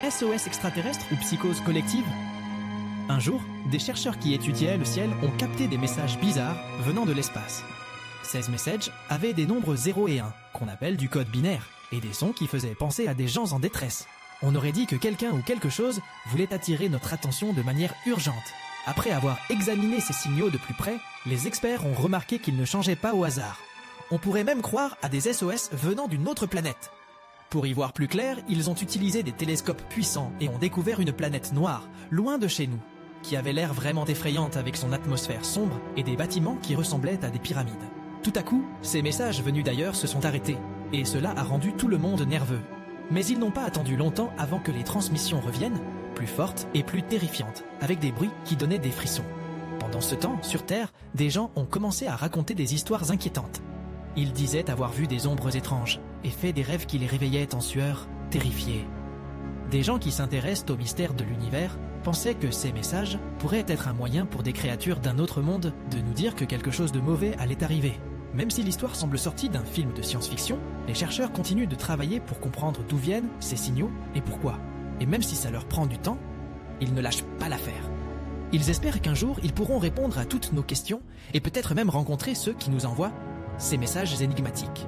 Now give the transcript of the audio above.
SOS extraterrestre ou psychose collective? Un jour, des chercheurs qui étudiaient le ciel ont capté des messages bizarres venant de l'espace. Ces messages avaient des nombres 0 et 1, qu'on appelle du code binaire, et des sons qui faisaient penser à des gens en détresse. On aurait dit que quelqu'un ou quelque chose voulait attirer notre attention de manière urgente. Après avoir examiné ces signaux de plus près, les experts ont remarqué qu'ils ne changeaient pas au hasard. On pourrait même croire à des SOS venant d'une autre planète. Pour y voir plus clair, ils ont utilisé des télescopes puissants et ont découvert une planète noire, loin de chez nous, qui avait l'air vraiment effrayante avec son atmosphère sombre et des bâtiments qui ressemblaient à des pyramides. Tout à coup, ces messages venus d'ailleurs se sont arrêtés, et cela a rendu tout le monde nerveux. Mais ils n'ont pas attendu longtemps avant que les transmissions reviennent, plus fortes et plus terrifiantes, avec des bruits qui donnaient des frissons. Pendant ce temps, sur Terre, des gens ont commencé à raconter des histoires inquiétantes. Ils disaient avoir vu des ombres étranges et fait des rêves qui les réveillaient en sueur, terrifiés. Des gens qui s'intéressent au mystère de l'univers pensaient que ces messages pourraient être un moyen pour des créatures d'un autre monde de nous dire que quelque chose de mauvais allait arriver. Même si l'histoire semble sortie d'un film de science-fiction, les chercheurs continuent de travailler pour comprendre d'où viennent ces signaux et pourquoi. Et même si ça leur prend du temps, ils ne lâchent pas l'affaire. Ils espèrent qu'un jour, ils pourront répondre à toutes nos questions et peut-être même rencontrer ceux qui nous envoient ces messages énigmatiques.